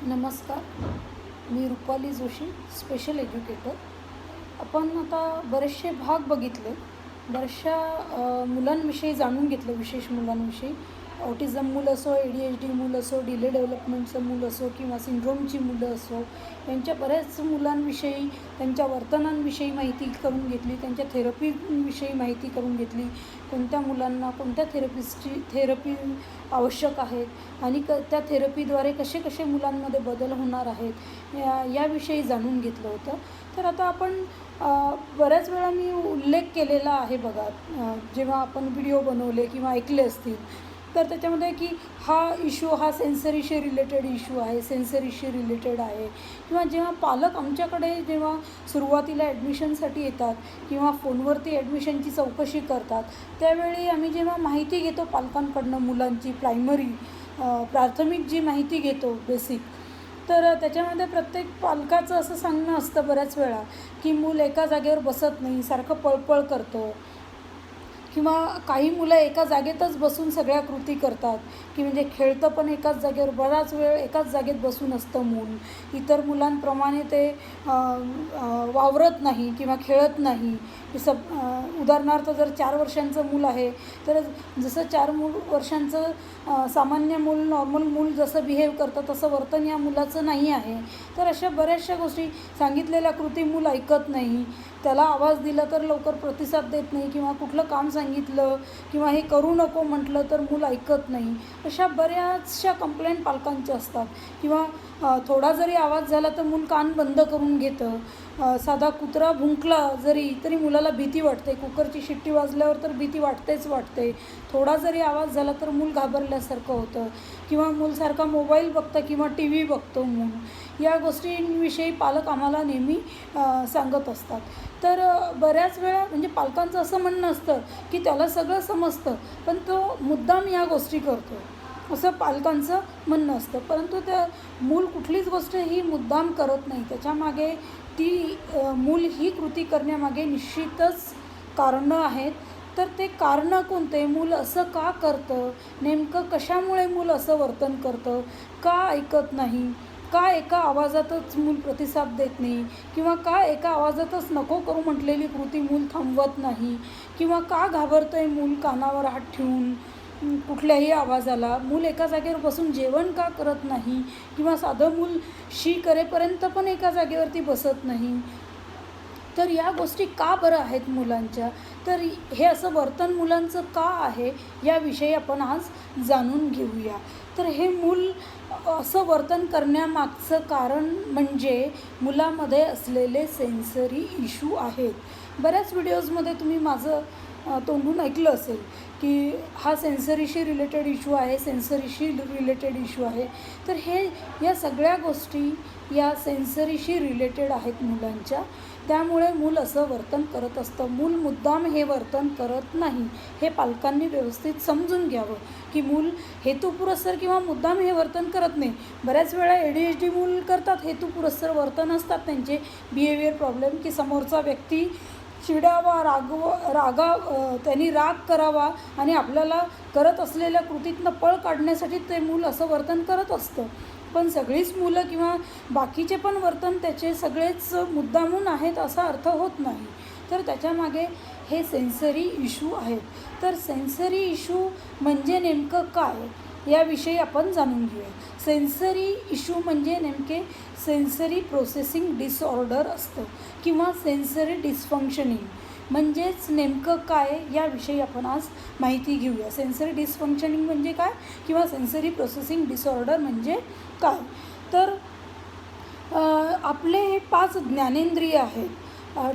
नमस्कार. मी Rupali Joshi, special educator. आपण आता बरेचसे भाग बघितले, बऱ्याचशा मुलांविषयी जाणून घेतलं, विशेष मुलांविषयी. ऑटिझम मूल असो, ADHD मूल असो, डिले डेव्हलपमेंटचं मूल असो किंवा सिंड्रोमची मुलं असो, यांच्या बऱ्याच मुलांविषयी, त्यांच्या वर्तनांविषयी माहिती करून घेतली, त्यांच्या थेरपीविषयी माहिती करून घेतली, कोणत्या मुलांना कोणत्या थेरपी आवश्यक आहेत आणि त्या थेरपीद्वारे कसे कसे मुलांमध्ये बदल होणार आहेत याविषयी जाणून घेतलं होतं. तर आता आपण बऱ्याच वेळा मी उल्लेख केलेला आहे बघा, जेव्हा आपण व्हिडिओ बनवले किंवा ऐकले असतील तर त्याच्यामध्ये की हा इश्यू हा सेन्सरीशी रिलेटेड इश्यू आहे, सेन्सरीशी रिलेटेड आहे. किंवा जेव्हा पालक आमच्याकडे जेव्हा सुरुवातीला ॲडमिशनसाठी येतात किंवा फोनवरती ॲडमिशनची चौकशी करतात, त्यावेळी आम्ही जेव्हा माहिती घेतो पालकांकडनं मुलांची प्राथमिक जी माहिती घेतो बेसिक, तर त्याच्यामध्ये प्रत्येक पालकाचं असं सांगणं असतं बऱ्याच वेळा की मूल एका जागेवर बसत नाही, सारखं पळपळ करतं, किंवा काही मुलं एका जागेतच बसून सगळ्या कृती करतात, की म्हणजे खेळतं पण एकाच जागेवर, बराच वेळ एकाच जागेत बसून असतं मूल. इतर मुलांप्रमाणे ते वावरत नाही किंवा खेळत नाही. उदाहरणार्थ जर 4 वर्षांचं मूल आहे तर जसं 4 वर्षांचं सामान्य मूल, नॉर्मल मूल जसं बिहेव करतं तसं वर्तन या मुलाचं नाही आहे. तर अशा बऱ्याचशा गोष्टी, सांगितलेल्या कृती मूल ऐकत नाही, त्याला आवाज दिला तर लवकर प्रतिसाद देत नाही, किंवा कुठलं काम सांगितलं किंवा हे करू नको म्हटलं तर मूल ऐकत नाही. अशा बऱ्याचशा कंप्लेंट पालकांच्या असतात. किंवा थोडा जरी आवाज झाला तर मूल कान बंद करून घेतं. साधा कुत्रा भुंकला तरी मुलाला भीती वाटते. कुकरची शिट्टी वाजल्यावर तर भीती वाटते. थोडा जरी आवाज झाला तर मूल घाबरल्यासारखं होतं. किंवा मूल सारखा मोबाईल बघतं किंवा TV बघतो मूल. या गोष्टींविषयी पालक आम्हाला नेहमी सांगत असतात. तर बऱ्याच वेळा म्हणजे पालकांचं असं म्हणणं असतं की त्याला सगळं समजतं पण तो मुद्दाम या गोष्टी करतो, असं पालकांचं म्हणणं असतं. परंतु त्या मूल कुठलीच गोष्ट ही मुद्दाम करत नाही. त्याच्यामागे मूल ही कृती करण्यामागे निश्चितच कारणं आहेत. तर ते कारणं कोणते, मूल असं का करतं, नेमकं कशामुळे मूल असं वर्तन करतं, का ऐकत नाही, का एका आवाजातच मूल प्रतिसाद देत नाही, किंवा का एका आवाजातच नको करू म्हटलेली कृती मूल थांबवत नाही, किंवा का घाबरतं आहे मूल कानावर हात ठेवून कुठल्याही आवाजाला, मूल एका जागेवर बसून जेवण का करत नाही, किंवा साधं मूल शी करेपर्यंत पण एका जागेवरती बसत नाही. तर या गोष्टी का बरं आहेत मुलांच्या, तर हे असं वर्तन मुलांचं का आहे याविषयी आपण आज जाणून घेऊया. तर हे मूल असं वर्तन करण्यामागचं कारण म्हणजे मुलामध्ये असलेले सेन्सरी इश्यू आहेत. बऱ्याच व्हिडिओजमध्ये तुम्ही माझं तोंडून ऐकलं असेल की हा सेन्सरीशी रिलेटेड इश्यू आहे, सेन्सरीशी रिलेटेड इश्यू आहे. तर या सगळ्या गोष्टी या सेन्सरीशी रिलेटेड आहेत मुलांच्या. त्यामुळे मूल असं वर्तन करत असतं. मूल मुद्दाम हे वर्तन करत नाही. हे पालकांनी व्यवस्थित समजून घ्यावं की मूल हेतुपुरस्सर किंवा मुद्दाम हे वर्तन करत नाही. बऱ्याच वेळा ADHD मूल करतात, हेतुपुरस्सर वर्तन असतात त्यांचे, बिहेवियर प्रॉब्लेम, की समोरचा व्यक्ती चिडावा, त्यांनी राग करावा आणि आपल्याला करत असलेल्या कृतीतनं पळ काढण्यासाठी ते मूल असं वर्तन करत असतं. पण सगळीच मुलं किंवा बाकीचे पण वर्तन त्याचे सगळेच मुद्दामून आहेत असा अर्थ होत नाही. तर त्याच्यामागे हे सेन्सरी इश्यू आहेत. तर सेन्सरी इश्यू म्हणजे नेमकं काय याविषयी आपण जाणून घेऊया. सेन्सरी इश्यू म्हणजे नेमके सेन्सरी प्रोसेसिंग डिसऑर्डर असतं किंवा सेन्सरी डिस्फंक्शनिंग. म्हणजेच नेमकं काय याविषयी आपण आज माहिती घेऊया. सेन्सरी डिस्फंक्शनिंग म्हणजे काय किंवा सेन्सरी प्रोसेसिंग डिसऑर्डर म्हणजे काय. तर आपले हे 5 ज्ञानेंद्रिय आहेत.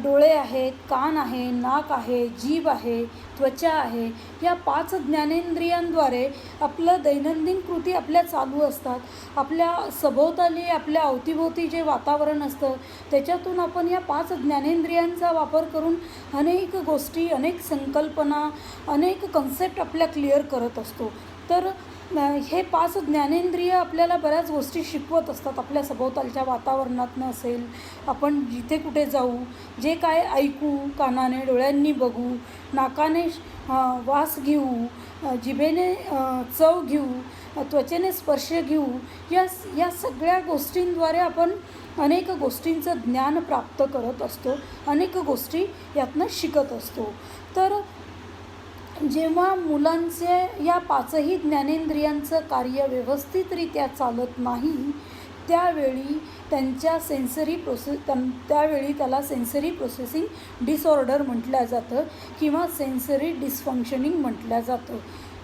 डोळे आहेत, कान आहे, नाक आहे, जीभ आहे, त्वचा आहे. या 5 ज्ञानेंद्रियांद्वारे आपलं दैनंदिन कृती आपल्या चालू असतात. आपल्या सभोवताली, आपल्या अवतीभोवती जे वातावरण असतं त्याच्यातून आपण या 5 ज्ञानेंद्रियांचा वापर करून अनेक गोष्टी, अनेक संकल्पना, अनेक कन्सेप्ट आपल्या क्लिअर करत असतो. तर हे 5 ज्ञानेंद्रिय आपल्याला बऱ्याच गोष्टी शिकवत असतात. आपल्या सभोवतालच्या वातावरणातनं असेल, आपण जिथे कुठे जाऊ, जे काय ऐकू, कानाने, डोळ्यांनी बघू, नाकाने वास घेऊ, जिभेने चव घेऊ, त्वचेने स्पर्श घेऊ, या सगळ्या गोष्टींद्वारे आपण अनेक गोष्टींचं ज्ञान प्राप्त करत असतो, अनेक गोष्टी यातनं शिकत असतो. तर जेव्हा मुलांचे या 5ही ज्ञानेंद्रियांचं कार्य व्यवस्थितरित्या चालत नाही, त्यावेळी त्याला सेन्सरी प्रोसेसिंग डिसऑर्डर म्हटलं जातं किंवा सेन्सरी डिसफंक्शनिंग म्हटलं जातं.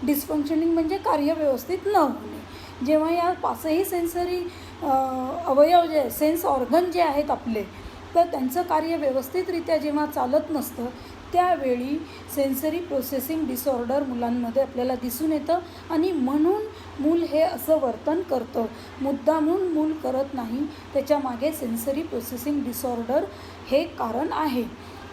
डिसफंक्शनिंग म्हणजे कार्य व्यवस्थित न होणे. जेव्हा या 5ही सेन्सरी अवयव जे सेन्स ऑर्गन जे आहेत आपले, तर त्यांचं कार्य व्यवस्थितरित्या जेव्हा चालत नसतं, त्यावेळी सेन्सरी प्रोसेसिंग डिसऑर्डर मुलांमध्ये आपल्याला दिसून येतं. आणि म्हणून मूल हे असं वर्तन करतं, मुद्दामून मूल करत नाही, त्याच्यामागे सेन्सरी प्रोसेसिंग डिसऑर्डर हे कारण आहे.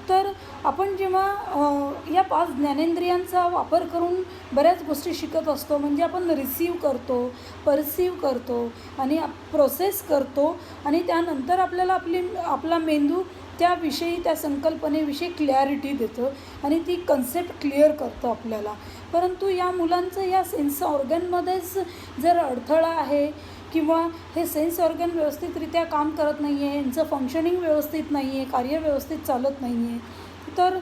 तर आपण जेव्हा या 5 ज्ञानेंद्रियांचा वापर करून बऱ्याच गोष्टी शिकत असतो, म्हणजे आपण रिसीव करतो, परसीव करतो आणि प्रोसेस करतो, आणि त्यानंतर आपल्याला आपला मेंदू त्याविषयी, त्या संकल्पनेविषयी क्लॅरिटी देतं आणि ती कन्सेप्ट क्लिअर करतं आपल्याला. परंतु या मुलांचं या सेन्स ऑर्गनमध्येच जर अडथळा आहे किंवा हे सेन्स ऑर्गन व्यवस्थितरित्या काम करत नाही आहे, यांचं फंक्शनिंग व्यवस्थित नाही आहे, कार्य व्यवस्थित चालत नाही आहे, तर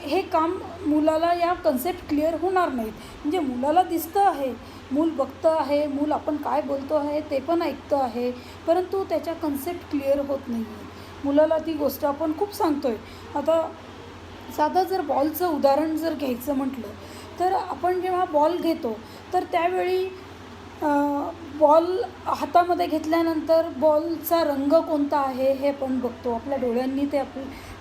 हे काम मुलाला या कन्सेप्ट क्लिअर होणार नाहीत. म्हणजे मुलाला दिसतं आहे, मूल बघतं आहे, मूल आपण काय बोलतो आहे ते पण ऐकतं आहे, परंतु त्याच्या कन्सेप्ट क्लिअर होत नाही आहे. मुलाला ती गोष्ट आपण खूप सांगतो आहे. आता साधं जर बॉलचं उदाहरण जर घ्यायचं म्हटलं, तर आपण जेव्हा बॉल घेतो तर त्यावेळी बॉल हातामध्ये घेतल्यानंतर बॉलचा रंग कोणता आहे हे पण बघतो. आपल्या डोळ्यांनी ते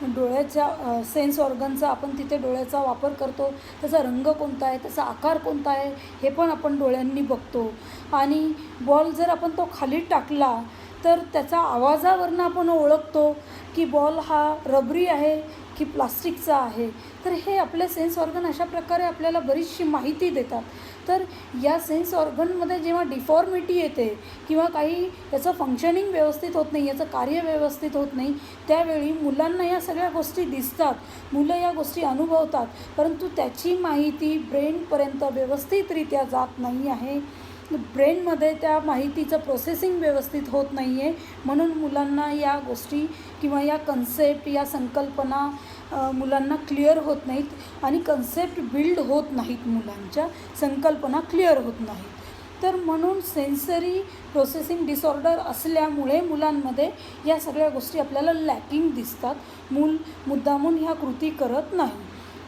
डोळ्याच्या सेन्स ऑर्गनचा आपण तिथे डोळ्याचा वापर करतो. त्याचा रंग कोणता आहे, त्याचा आकार कोणता आहे हे पण आपण डोळ्यांनी बघतो. आणि बॉल जर आपण तो खाली टाकला तर त्याचा आवाजावरनं आपण ओळखतो की बॉल हा रबरी आहे की प्लास्टिकचा आहे. तर हे आपले सेन्स ऑर्गन अशा प्रकारे आपल्याला बरीचशी माहिती देतात. तर या सेन्स ऑर्गनमध्ये जेव्हा डिफॉर्मिटी येते किंवा काही याचं फंक्शनिंग व्यवस्थित होत नाही, याचं कार्य व्यवस्थित होत नाही, त्यावेळी मुलांना या सगळ्या गोष्टी दिसतात, मुलं या गोष्टी अनुभवतात, परंतु त्याची माहिती ब्रेनपर्यंत व्यवस्थितरित्या जात नाही आहे. ब्रेनमध्ये त्या माहितीचं प्रोसेसिंग व्यवस्थित होत नाही आहे. म्हणून मुलांना या गोष्टी किंवा या कन्सेप्ट, या संकल्पना मुलांना क्लिअर होत नाहीत आणि कन्सेप्ट बिल्ड होत नाहीत, मुलांच्या संकल्पना क्लिअर होत नाहीत. तर म्हणून सेन्सरी प्रोसेसिंग डिसऑर्डर असल्यामुळे मुलांमध्ये या सगळ्या गोष्टी आपल्याला लॅकिंग दिसतात. मूल मुद्दामून ह्या कृती करत नाही.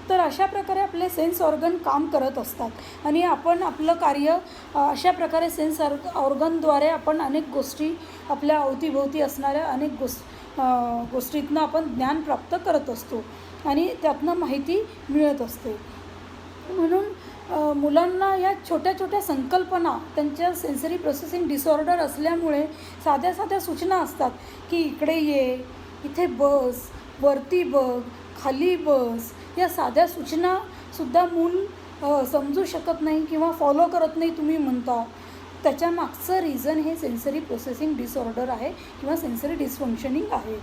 तर अशा प्रकारे आपले सेन्स ऑर्गन काम करत असतात आणि आपण आपलं कार्य अशा प्रकारे सेन्स ऑर्गनद्वारे आपण अनेक गोष्टी, आपल्या अवतीभोवती असणाऱ्या अनेक गोष्टीतनं आपण ज्ञान प्राप्त करत असतो आणि त्यातनं माहिती मिळत असते. म्हणून मुलांना या छोट्या छोट्या संकल्पना, त्यांच्या सेन्सरी प्रोसेसिंग डिसऑर्डर असल्यामुळे साध्या साध्या सूचना असतात की इकडे ये, इथे बस, वरती बघ, खाली बस, या साध्या सूचनासुद्धा मूल समजू शकत नाही किंवा फॉलो करत नाही तुम्ही म्हणता. त्याच्या मागचं रिझन हे सेन्सरी प्रोसेसिंग डिसऑर्डर आहे किंवा सेन्सरी डिसफंक्शनिंग आहे,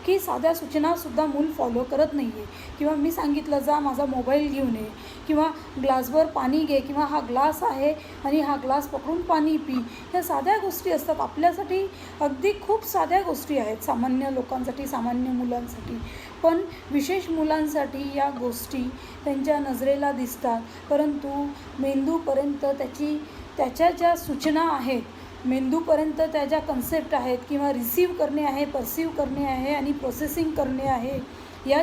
की साध्या सूचनासुद्धा मूल फॉलो करत नाही आहे. किंवा मी सांगितलं जा माझा मोबाईल घेऊन ये, किंवा ग्लासवर पाणी घे, किंवा हा ग्लास आहे आणि हा ग्लास पकडून पाणी पी, ह्या साध्या गोष्टी असतात. आपल्यासाठी अगदी खूप साध्या गोष्टी आहेत, सामान्य लोकांसाठी, सामान्य मुलांसाठी. पण विशेष मुलांसाठी या गोष्टी त्यांच्या नजरेला दिसतात, परंतु मेंदूपर्यंत त्याच्या ज्या सूचना आहेत, मेंदूपर्यंत त्या ज्या कन्सेप्ट आहेत किंवा रिसीव करणे आहे, परसीव करणे आहे आणि प्रोसेसिंग करणे आहे, या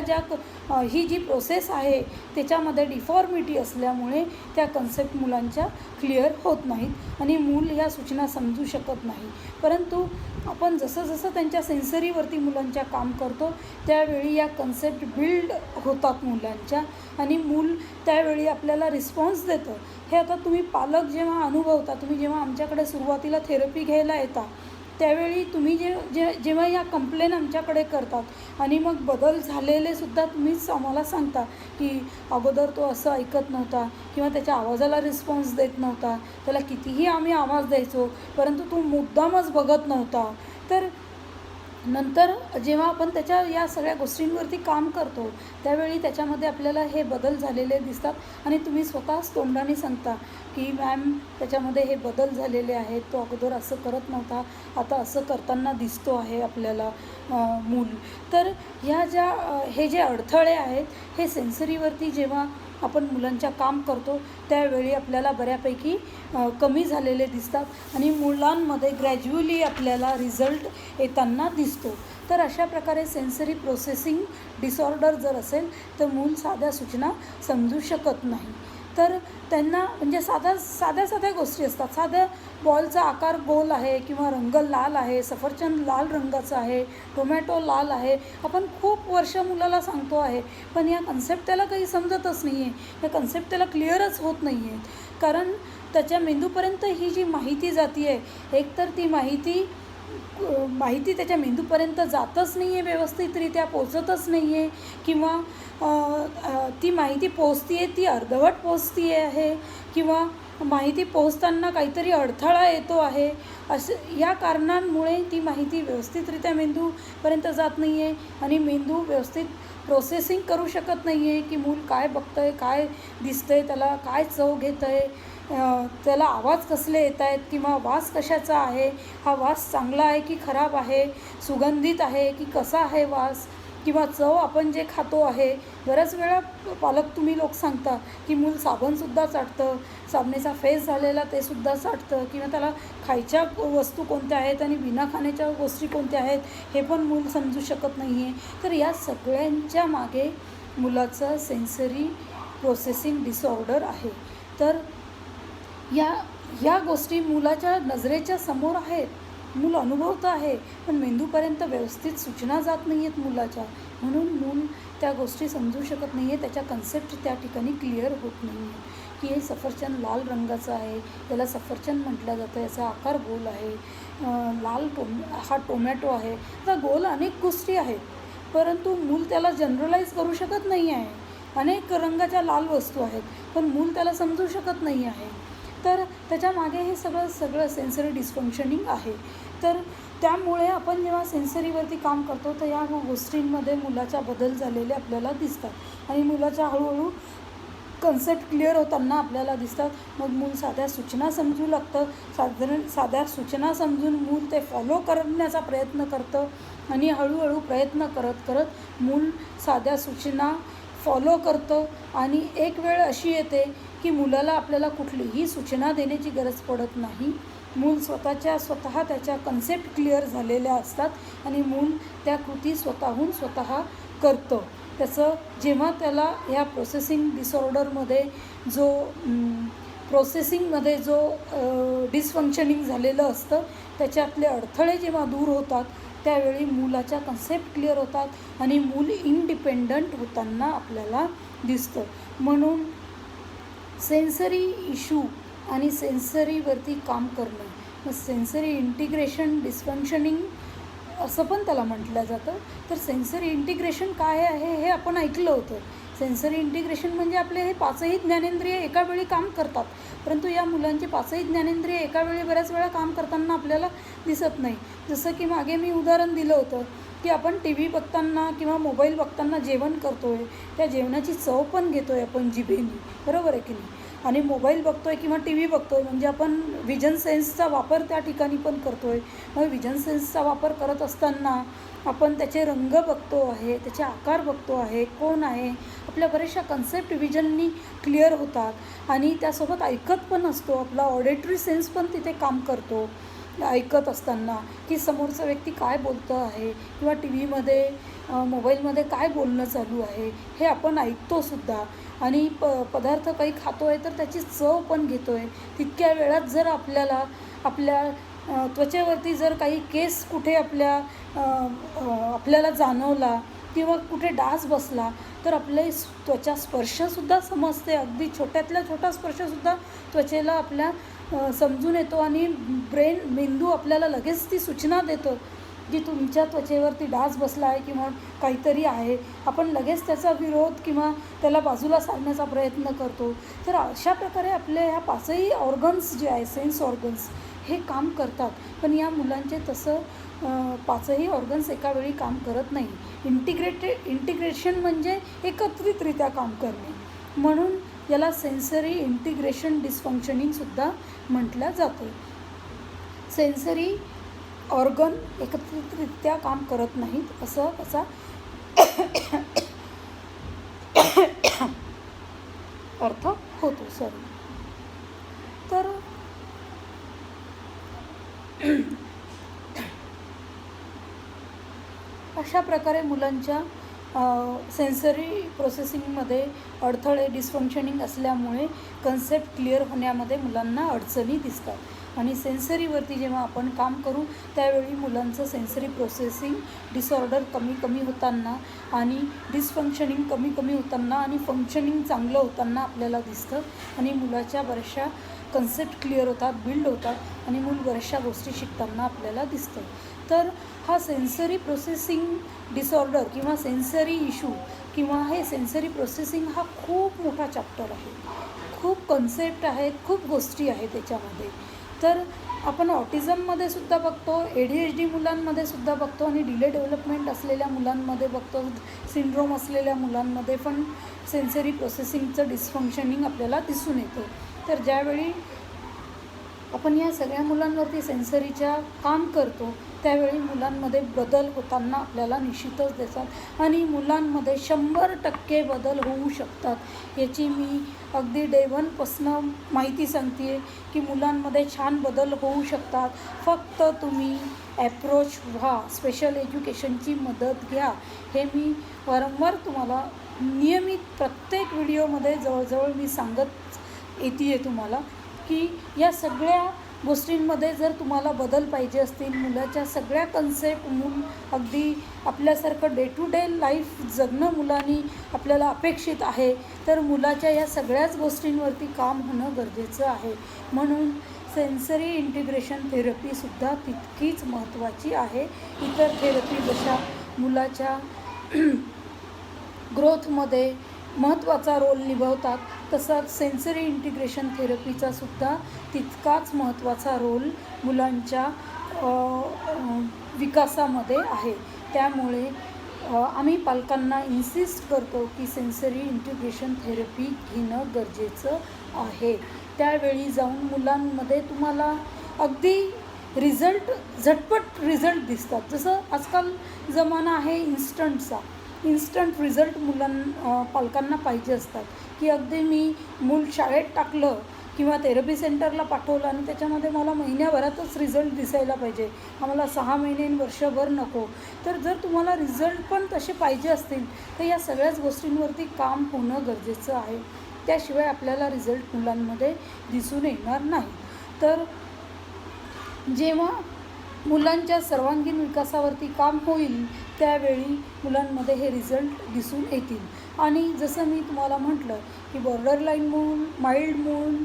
ही जी प्रोसेस आहे त्याच्यामध्ये डिफॉर्मिटी असल्यामुळे त्या कन्सेप्ट मुलांच्या क्लिअर होत नाहीत आणि मूल ह्या सूचना समजू शकत नाही. परंतु आपण जसं जसं त्यांच्या सेन्सरीवरती मुलांच्या काम करतो त्यावेळी या कन्सेप्ट बिल्ड होतात मुलांच्या आणि मूल त्यावेळी आपल्याला रिस्पॉन्स देतं. हे आता तुम्ही पालक जेव्हा अनुभवता, तुम्ही जेव्हा आमच्याकडे सुरुवातीला थेरपी घ्यायला येता त्यावेळी तुम्ही जेव्हा या कंप्लेन आमच्याकडे करतात आणि मग बदल झालेले सुद्धा तुम्हीच आम्हाला सांगता की अगोदर तो असं ऐकत नव्हता किंवा त्याच्या आवाजाला रिस्पॉन्स देत नव्हता, त्याला कितीही आम्ही आवाज द्यायचो परंतु तो मुद्दामच बघत नव्हता. तर नंतर जेव्हा आपण त्याच्या या सगळ्या गोष्टींवरती काम करतो त्यावेळी त्याच्यामध्ये आपल्याला हे बदल झालेले दिसतात आणि तुम्ही स्वतःच तोंडाने सांगता की मॅम त्याच्यामध्ये हे बदल झालेले आहेत, तो अगोदर असं करत नव्हता, आता असं करताना दिसतो आहे आपल्याला मूल. तर ह्या हे जे अडथळे आहेत हे सेन्सरीवरती जेव्हा आपण मुलांच्या काम करतो त्यावेळी आपल्याला बऱ्यापैकी कमी झालेले दिसतात आणि मुलांमध्ये ग्रॅज्युअली आपल्याला रिझल्ट येताना दिसतो. तर अशा प्रकारे सेन्सरी प्रोसेसिंग डिसऑर्डर जर असेल तर मूल साध्या सूचना समजू शकत नाही. तर त्यांना म्हणजे साध्या गोष्टी असतात. साध्या बॉलचा आकार गोल आहे किंवा रंग लाल आहे, सफरचंद लाल रंगाचं आहे, टोमॅटो लाल आहे, आपण खूप वर्ष मुलाला सांगतो आहे, पण या कन्सेप्ट त्याला काही समजतच नाही आहे, या कन्सेप्ट त्याला क्लिअरच होत नाही आहेत. कारण त्याच्या मेंदूपर्यंत ही जी माहिती जाती आहे, एकतर ती माहिती त्याच्या मेंदूपर्यंत जातच नाही आहे, व्यवस्थितरित्या पोचतच नाही आहे, किंवा ती माहिती पोचती आहे ती अर्धवट पोचती आहे, किंवा माहिती पोचताना काहीतरी अडथळा येतो आहे. या कारणांमुळे ती माहिती व्यवस्थितरित्या मेंदूपर्यंत जात नाही आहे आणि मेंदू व्यवस्थित प्रोसेसिंग करू शकत नाही आहे की मूल काय बघतं आहे, काय दिसतं आहे, त्याला काय चव घेतं आहे, त्याला आवाज कसले येत आहेत किंवा वास कशाचा आहे, हा वास चांगला आहे की खराब आहे, सुगंधित आहे की कसा आहे वास, किंवा चव आपण जे खातो आहे. बऱ्याच वेळा तुम्ही लोक सांगता की मूल साबणसुद्धा चाटतं, साबणेचा फेस झालेला ते सुद्धा चाटतं, किंवा त्याला खायच्या वस्तू कोणत्या आहेत आणि बिना खाण्याच्या गोष्टी कोणत्या आहेत हे पण मूल समजू शकत नाही आहे. तर या सगळ्यांच्या मागे मुलाचं सेन्सरी प्रोसेसिंग डिसऑर्डर आहे. तर या गोष्टी मुलाच्या नजरेच्या समोर आहेत, मूल अनुभवतं आहे, पण मेंदूपर्यंत व्यवस्थित सूचना जात नाही आहेत मुलाच्या, म्हणून मूल त्या गोष्टी समजू शकत नाही आहे, त्याच्या कन्सेप्ट त्या ठिकाणी क्लिअर होत नाही आहे की हे सफरचंद लाल रंगाचं आहे, त्याला सफरचंद म्हटलं जातं, याचा आकार गोल आहे, हा टोमॅटो आहे. आता गोल अनेक गोष्टी आहेत, परंतु मूल त्याला जनरलाइज करू शकत नाही आहे. अनेक रंगाच्या लाल वस्तू आहेत, पण मूल त्याला समजू शकत नाही आहे. तर त्याच्यामागे हे सगळं सेन्सरी डिस्फंक्शनिंग आहे. तर त्यामुळे आपण जेव्हा सेन्सरीवरती काम करतो तर या गोष्टींमध्ये मुलाच्या बदल झालेले आपल्याला दिसतात आणि मुलाच्या हळूहळू कन्सेप्ट क्लिअर होताना आपल्याला दिसतात. मग मूल साध्या सूचना समजू लागतं. साध्या सूचना समजून मूल ते फॉलो करण्याचा प्रयत्न करतं आणि हळूहळू प्रयत्न करत मूल साध्या सूचना फॉलो करतं आणि एक वेळ अशी येते की मुलाला आपल्याला कुठलीही सूचना देण्याची गरज पडत नाही. मूल स्वतः त्याच्या कन्सेप्ट क्लिअर झालेल्या असतात आणि मूल त्या कृती स्वतः करतं. त्याचं जेव्हा त्याला ह्या प्रोसेसिंग डिसऑर्डरमध्ये जो डिसफंक्शनिंग झालेलं असतं त्याच्यातले अडथळे जेव्हा दूर होतात त्यावेळी मुलाच्या कन्सेप्ट क्लिअर होतात आणि मूल इंडिपेंडंट होताना आपल्याला दिसतं. म्हणून सेन्सरी इश्यू आणि सेन्सरीवरती काम करणं, मग सेन्सरी इंटिग्रेशन डिस्फंक्शनिंग असं पण त्याला म्हटलं जातं. तर सेन्सरी इंटिग्रेशन काय आहे हे आपण ऐकलं होतं. सेन्सरी इंटिग्रेशन म्हणजे आपले हे पाचही ज्ञानेंद्रिय एका वेळी काम करतात, परंतु या मुलांचे पाचही ज्ञानेंद्रिय एका वेळी बऱ्याच वेळा काम करताना आपल्याला दिसत नाही. जसं की मागे मी उदाहरण दिलं होतं की आपण टी व्ही बघताना किंवा मोबाईल बघताना जेवण करतो आहे, त्या जेवणाची चव पण घेतो आहे आपण जिभेने, बरोबर आहे की नाही. आणि मोबाईल बघतो आहे किंवा टी व्ही बघतो आहे म्हणजे आपण विजन सेन्सचा वापर त्या ठिकाणी पण करतो आहे. मग विजन सेन्सचा वापर करत असताना आपण त्याचे रंग बघतो आहे, त्याचे आकार बघतो आहे, कोण आहे, आपल्या बऱ्याचशा कन्सेप्ट विजननी क्लिअर होतात आणि त्यासोबत ऐकत पण असतो. आपला ऑडिटरी सेन्स पण तिथे काम करतो ऐकत असताना की समोरचा व्यक्ती काय बोलतं आहे किंवा टी व्हीमध्ये मोबाईलमध्ये काय बोलणं चालू आहे हे आपण ऐकतोसुद्धा. आणि पदार्थ काही खातो आहे तर त्याची चव पण घेतो आहे. तितक्या वेळात जर आपल्या त्वचेवरती जर काही केस कुठे आपल्याला जाणवला किंवा कुठे डास बसला तर आपले त्वचा स्पर्शसुद्धा समजते. अगदी छोट्यातल्या छोटा स्पर्शसुद्धा त्वचेला आपल्या समजून येतो आणि मेंदू आपल्याला लगेच ती सूचना देतो की तुमच्या त्वचेवरती डास बसला आहे किंवा काहीतरी आहे. आपण लगेच त्याचा विरोध किंवा त्याला बाजूला सारण्याचा प्रयत्न करतो. तर अशा प्रकारे आपले ह्या पाचही ऑर्गन्स जे आहे सेन्स ऑर्गन्स हे काम करतात, पण या मुलांचे तसं 5ही ऑर्गन्स एका वेळी काम करत नाही. इंटिग्रेशन म्हणजे एकत्रितरित्या काम करणे, म्हणून याला सेन्सरी इंटिग्रेशन डिसफंक्शनिंगसुद्धा म्हटलं जातं. सेन्सरी ऑर्गन एकत्रितरित्या काम करत नाहीत असं त्याचा अर्थ होतो. तर अशा प्रकारे मुलांच्या सेन्सरी प्रोसेसिंगमध्ये अडथळे डिसफंक्शनिंग असल्यामुळे कन्सेप्ट क्लिअर होण्यामध्ये मुलांना अडचणी दिसतात. आणि सेन्सरीवरती जेव्हा आपण काम करू त्यावेळी मुलांचं सेन्सरी प्रोसेसिंग डिसऑर्डर कमी होताना आणि डिसफंक्शनिंग कमी होताना आणि फंक्शनिंग चांगलं होताना आपल्याला दिसतं. आणि मुलाच्या बऱ्याचशा कन्सेप्ट क्लिअर होतात, बिल्ड होतात आणि मूल बऱ्याचशा गोष्टी शिकताना आपल्याला दिसतं. तर हा सेन्सरी प्रोसेसिंग डिसऑर्डर किंवा सेन्सरी इशू किंवा हे सेन्सरी प्रोसेसिंग हा खूप मोठा चॅप्टर आहे. खूप कन्सेप्ट आहेत, खूप गोष्टी आहेत त्याच्यामध्ये. तर आपण ऑटिझममध्ये सुद्धा बघतो, ADHD मुलांमध्ये सुद्धा बघतो आणि डिले डेव्हलपमेंट असलेल्या मुलांमध्ये बघतो, सिंड्रोम असलेल्या मुलांमध्ये पण सेन्सरी प्रोसेसिंगचं डिसफंक्शनिंग आपल्याला दिसून येतं. तर ज्यावेळी आपण या सगळ्या मुलांवरती सेन्सरीच्या काम करतो त्यावेळी मुलांमध्ये बदल होताना आपल्याला निश्चितच दिसतात आणि मुलांमध्ये 100% बदल होऊ शकतात. याची मी अगदी डे 1पासून माहिती सांगते आहे की मुलांमध्ये छान बदल होऊ शकतात. फक्त तुम्ही ॲप्रोच व्हा, स्पेशल एज्युकेशनची मदत घ्या. हे मी वारंवार तुम्हाला नियमित प्रत्येक व्हिडिओमध्ये जवळजवळ मी सांगत येते आहे तुम्हाला की या सगळ्या गोष्टींमध्ये जर तुम्हाला बदल पाहिजे असतील, मुलाच्या सगळ्या कन्सेप्ट मूल अगदी आपल्यासारखं डे टू डे लाईफ जगणं मुलांनी आपल्याला अपेक्षित आहे, तर मुलाच्या या सगळ्याच गोष्टींवरती काम होणं गरजेचं आहे. म्हणून सेन्सरी इंटिग्रेशन थेरपीसुद्धा तितकीच महत्त्वाची आहे. इतर थेरपी जशा मुलाच्या ग्रोथमध्ये महत्त्वाचा रोल निभावतात तसंच सेन्सरी इंटिग्रेशन थेरपीचा सुद्धा तितकाच महत्त्वाचा रोल मुलांच्या विकासामध्ये आहे. त्यामुळे आम्ही पालकांना इन्सिस्ट करतो की सेन्सरी इंटिग्रेशन थेरपी घेणं गरजेचं आहे. त्यावेळी जाऊन मुलांमध्ये तुम्हाला अगदी झटपट रिझल्ट दिसतात. जसं आजकाल जमाना आहे इन्स्टंट रिझल्ट पालकांना पाहिजे असतात की अगदी मी मूल शाळेत टाकलं किंवा थेरपी सेंटरला पाठवलं आणि त्याच्यामध्ये मला महिन्याभरातच रिझल्ट दिसायला पाहिजे, आम्हाला 6 महिने वर्षभर नको. तर जर तुम्हाला रिझल्ट पण तसे पाहिजे असतील तर या सगळ्याच गोष्टींवरती काम होणं गरजेचं आहे. त्याशिवाय आपल्याला रिझल्ट मुलांमध्ये दिसून येणार नाही. तर जेव्हा मुलांच्या सर्वांगीण विकासावरती काम होईल त्यावेळी मुलांमध्ये हे रिझल्ट दिसून येतील. आणि जसं मी तुम्हाला म्हटलं की बॉर्डरलाईन मूल, माइल्ड मूल,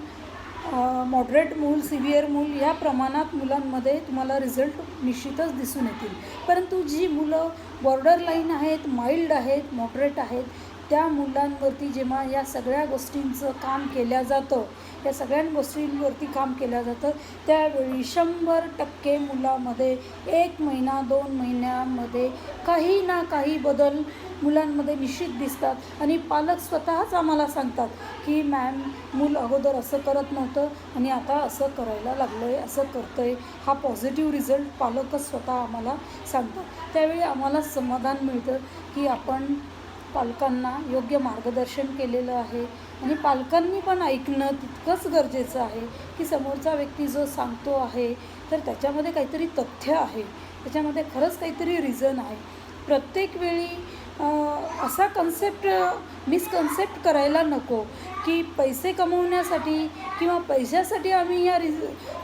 मॉडरेट मूल, सिव्हिअर मूल या प्रमाणात मुलांमध्ये तुम्हाला रिझल्ट निश्चितच दिसून येतील. परंतु जी मुलं बॉर्डरलाईन आहेत, माइल्ड आहेत, मॉडरेट आहेत त्या मुलांवरती जेव्हा या सगळ्या गोष्टींचं काम केलं जातं, या सगळ्या गोष्टींवरती काम केलं जातं त्यावेळी 100% मुलामध्ये 1 महिना 2 महिन्यामध्ये काही ना काही बदल मुलांमध्ये निश्चित दिसतात. आणि पालक स्वतःच आम्हाला सांगतात की मॅम मूल अगोदर असं करत नव्हतं आणि आता असं करायला लागलं आहे, असं करतं आहे. हा पॉझिटिव्ह रिझल्ट पालकच स्वतः आम्हाला सांगतात. त्यावेळी आम्हाला समाधान मिळतं की आपण पालकांना योग्य मार्गदर्शन केलेलं आहे. आणि पालकांनी पण ऐकणं तितकंच गरजेचं आहे की समोरचा व्यक्ती जो सांगतो आहे तर त्याच्यामध्ये काहीतरी तथ्य आहे, त्याच्यामध्ये खरंच काहीतरी रिझन आहे. प्रत्येक वेळी असा मिसकन्सेप्ट करायला नको की पैसे कमवण्यासाठी किंवा पैशासाठी आम्ही या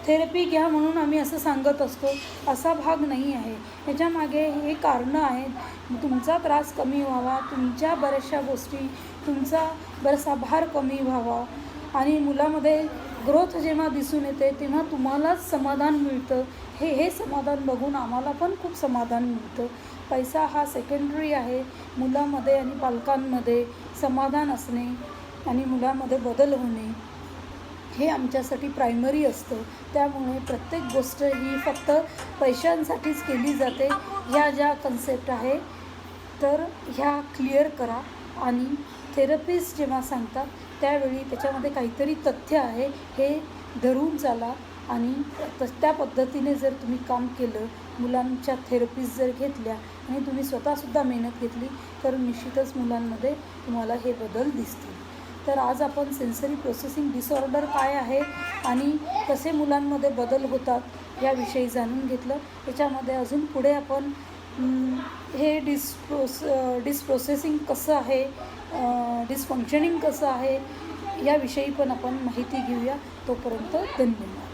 थेरपी घ्या म्हणून आम्ही असं सांगत असतो, असा भाग नाही आहे. ह्याच्यामागे हे कारणं आहेत. तुमचा त्रास कमी व्हावा, तुमच्या बऱ्याचशा गोष्टी, तुमचा बराचसा भार कमी व्हावा आणि मुलामध्ये ग्रोथ जेव्हा दिसून येते तेव्हा तुम्हालाच समाधान मिळतं. हे समाधान बघून आम्हाला पण खूप समाधान मिळतं. पैसा हा सेकंडरी आहे. मुलामध्ये आणि पालकांमध्ये समाधान असणे आणि मुलामध्ये बदल होणे हे आमच्यासाठी प्रायमरी असतं. त्यामुळे प्रत्येक गोष्ट ही फक्त पैशांसाठीच केली जाते, ह्या ज्या कन्सेप्ट आहे तर ह्या क्लिअर करा. आणि थेरपिस्ट जेव्हा सांगतात त्यावेळी त्याच्यामध्ये काहीतरी तथ्य आहे हे धरून चाला. आणि त्या पद्धतीने जर तुम्ही काम केलं, मुलांच्या थेरपीज जर घेतल्या आणि तुम्ही स्वतःसुद्धा मेहनत घेतली तर निश्चितच मुलांमध्ये तुम्हाला हे बदल दिसतील. तर आज आपण सेन्सरी प्रोसेसिंग डिसऑर्डर काय आहे आणि कसे मुलांमध्ये बदल होतात याविषयी जाणून घेतलं. त्याच्यामध्ये अजून पुढे आपण हे डिसप्रोसेसिंग कसं आहे, डिसफंक्शनिंग कसं आहे याविषयी पण आपण माहिती घेऊया. तोपर्यंत धन्यवाद.